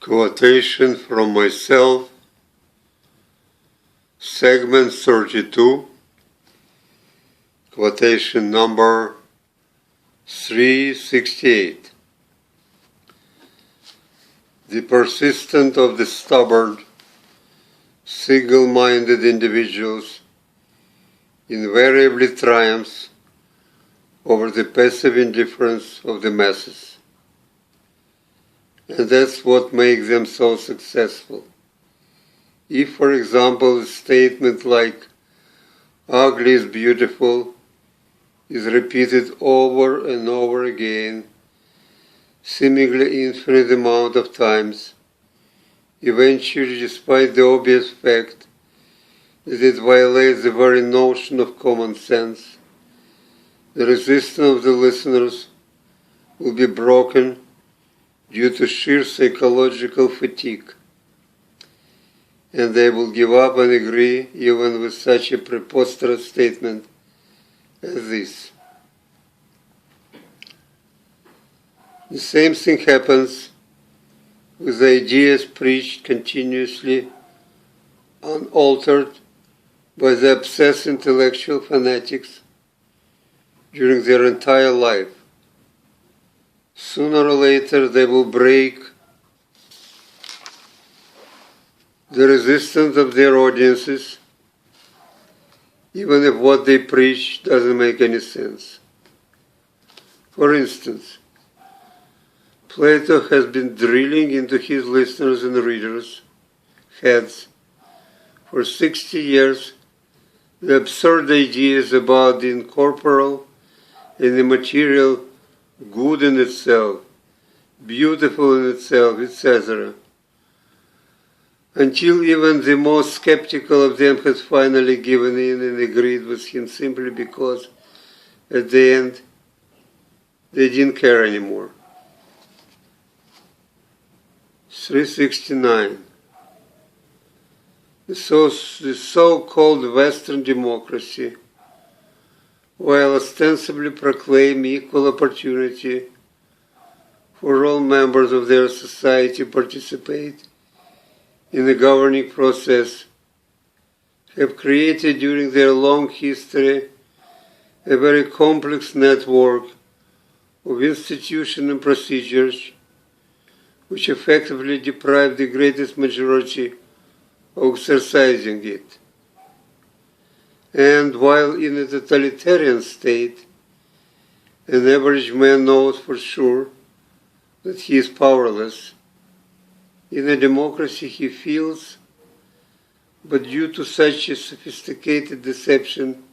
Quotation from myself, segment 32, quotation number 368. The persistent of the stubborn, single-minded individuals invariably triumphs over the passive indifference of the masses. And that's what makes them so successful. If, for example, a statement like "ugly is beautiful" is repeated over and over again, seemingly infinite amount of times, eventually, despite the obvious fact that it violates the very notion of common sense, the resistance of the listeners will be broken due to sheer psychological fatigue, and they will give up and agree even with such a preposterous statement as this. The same thing happens with ideas preached continuously, unaltered by the obsessed intellectual fanatics during their entire life. Sooner or later they will break the resistance of their audiences, even if what they preach doesn't make any sense. For instance, Plato has been drilling into his listeners and readers' heads for 60 years the absurd ideas about the incorporeal and immaterial, good in itself, beautiful in itself, etc., until even the most skeptical of them has finally given in and agreed with him simply because at the end they didn't care anymore. 369. The so-called Western democracy, while ostensibly proclaim equal opportunity for all members of their society to participate in the governing process, have created during their long history a very complex network of institutions and procedures which effectively deprive the greatest majority of exercising it. And while in a totalitarian state, an average man knows for sure that he is powerless, in a democracy he feels, but due to such a sophisticated deception,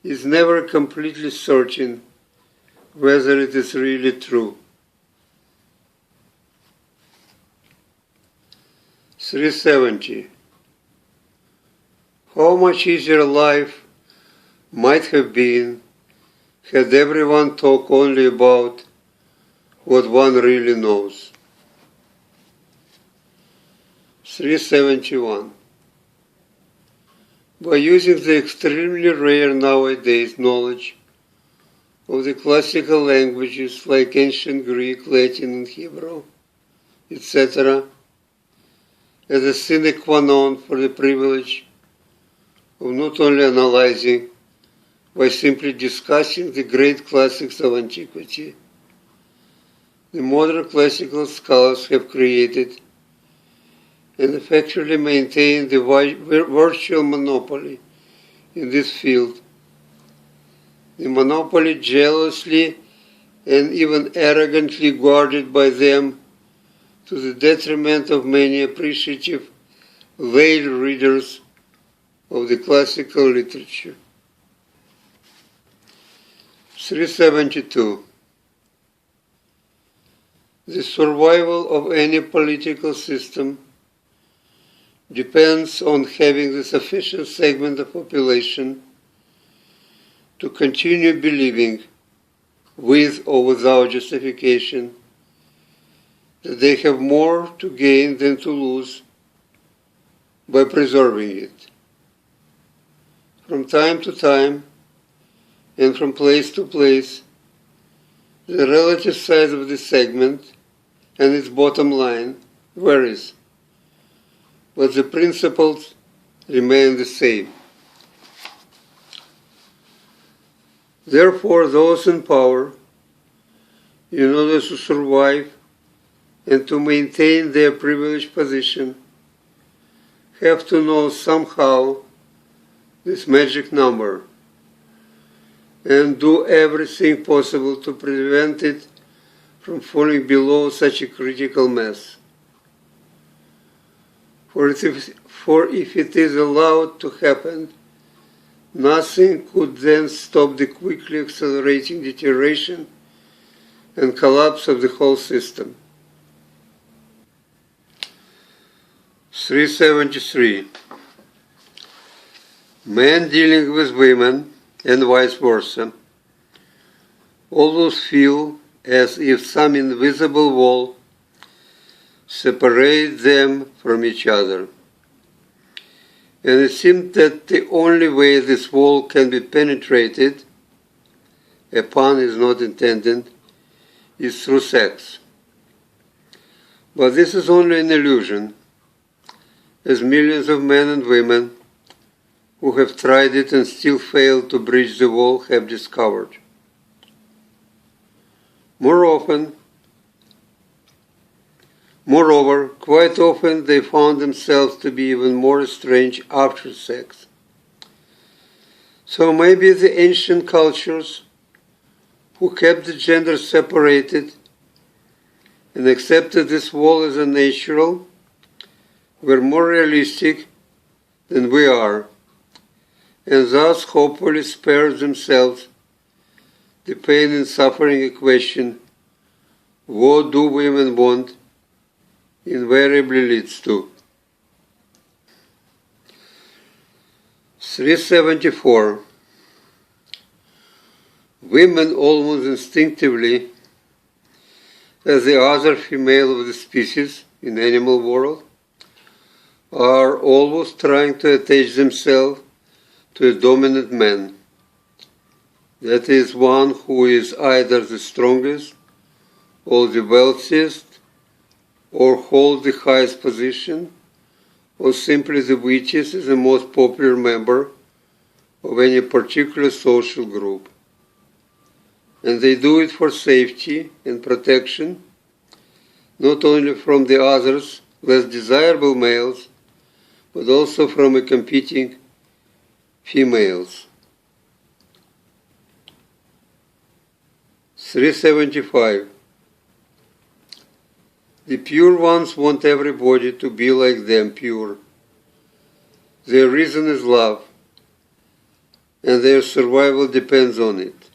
is never completely certain whether it is really true. 370. How much easier life might have been had everyone talked only about what one really knows. 371. By using the extremely rare nowadays knowledge of the classical languages like ancient Greek, Latin, and Hebrew, etc., as a sine qua non for the privilege of not only analyzing, but simply discussing the great classics of antiquity, the modern classical scholars have created and effectively maintained the virtual monopoly in this field. The monopoly jealously and even arrogantly guarded by them, to the detriment of many appreciative veiled readers of the classical literature. 372. The survival of any political system depends on having the sufficient segment of population to continue believing, with or without justification, that they have more to gain than to lose by preserving it. From time to time, and from place to place, the relative size of the segment and its bottom line varies, but the principles remain the same. Therefore, those in power, in order to survive and to maintain their privileged position, have to know somehow this magic number and do everything possible to prevent it from falling below such a critical mass. For if it is allowed to happen, nothing could then stop the quickly accelerating deterioration and collapse of the whole system. 373. Men dealing with women, and vice versa, always feel as if some invisible wall separates them from each other. And it seems that the only way this wall can be penetrated, a pun is not intended, is through sex. But this is only an illusion, as millions of men and women who have tried it and still failed to bridge the wall have discovered. Moreover, quite often they found themselves to be even more estranged after sex. So maybe the ancient cultures who kept the gender separated and accepted this wall as a natural were more realistic than we are, and thus hopefully spared themselves the pain and suffering equation, what do women want, invariably leads to. 374. Women almost instinctively, as the other female of the species in animal world, are always trying to attach themselves to a dominant man, that is, one who is either the strongest or the wealthiest or holds the highest position or simply the richest is the most popular member of any particular social group. And they do it for safety and protection, not only from the others, less desirable males, but also from a competing females. 375. The pure ones want everybody to be like them pure. Their reason is love, and their survival depends on it.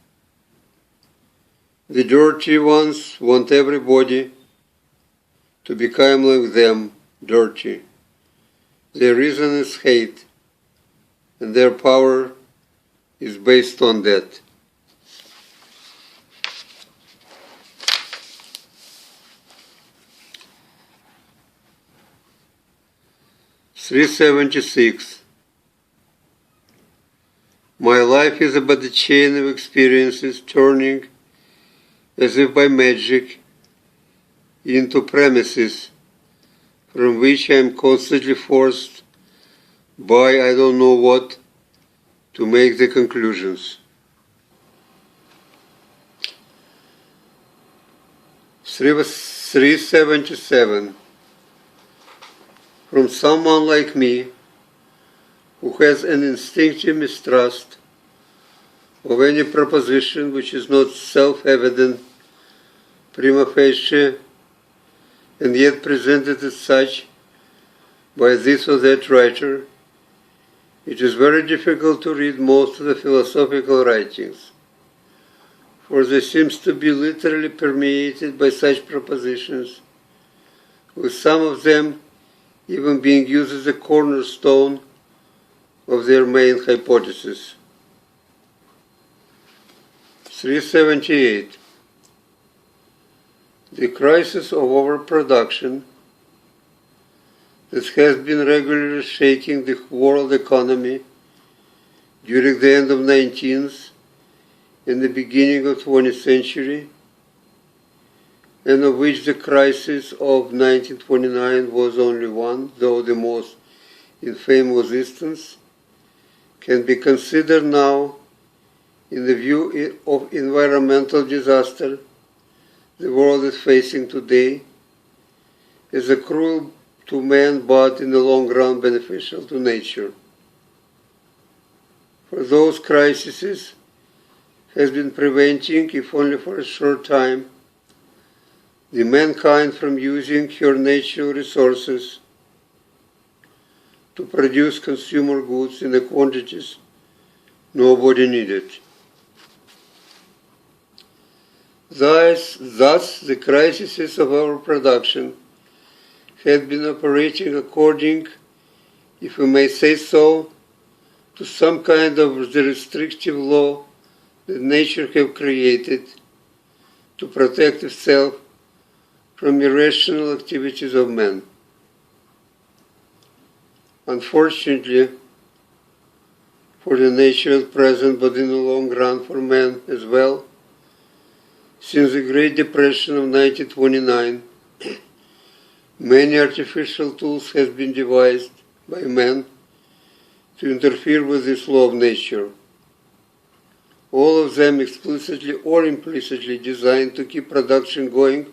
The dirty ones want everybody to become like them, dirty. Their reason is hate, and their power is based on that. (376) My life is but a chain of experiences turning, as if by magic, into premises from which I am constantly forced by I don't know what to make the conclusions. 377. From someone like me, who has an instinctive mistrust of any proposition which is not self-evident prima facie and yet presented as such by this or that writer, it is very difficult to read most of the philosophical writings, for they seem to be literally permeated by such propositions, with some of them even being used as a cornerstone of their main hypothesis. 378. The crisis of overproduction that has been regularly shaking the world economy during the end of 19th and the beginning of 20th century, and of which the crisis of 1929 was only one, though the most infamous instance, can be considered now, in the view of environmental disaster the world is facing today, as a cruel to man but in the long run beneficial to nature. For those crises has been preventing, if only for a short time, the mankind from using her natural resources to produce consumer goods in the quantities nobody needed. Thus, the crises of our production had been operating according, if we may say so, to some kind of the restrictive law that nature have created to protect itself from irrational activities of man. Unfortunately, for the nature at present, but in the long run for man as well, since the Great Depression of 1929, many artificial tools have been devised by man to interfere with this law of nature, all of them explicitly or implicitly designed to keep production going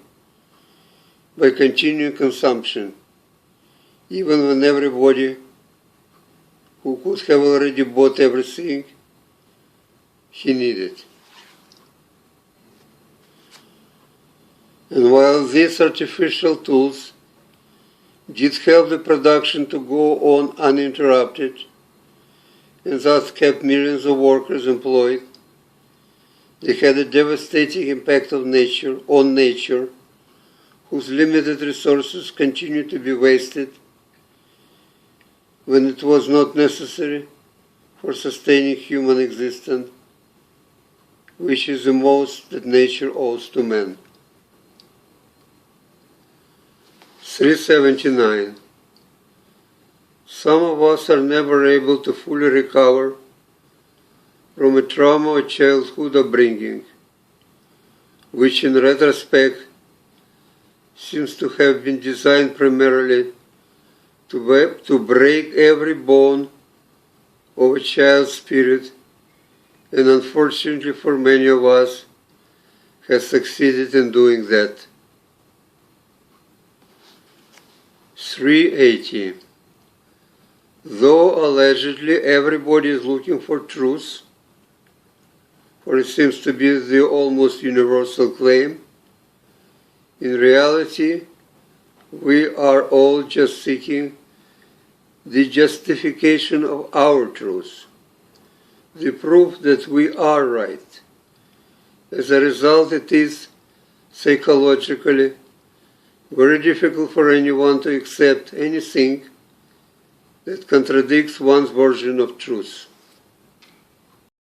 by continuing consumption, even when everybody who could have already bought everything he needed. And while these artificial tools did help the production to go on uninterrupted, and thus kept millions of workers employed, they had a devastating impact on nature, whose limited resources continued to be wasted when it was not necessary for sustaining human existence, which is the most that nature owes to man. 379. Some of us are never able to fully recover from a trauma of childhood upbringing, which in retrospect seems to have been designed primarily to break every bone of a child's spirit, and unfortunately for many of us has succeeded in doing that. 380. Though allegedly everybody is looking for truth, for it seems to be the almost universal claim, in reality we are all just seeking the justification of our truth, the proof that we are right. As a result, it is psychologically very difficult for anyone to accept anything that contradicts one's version of truth.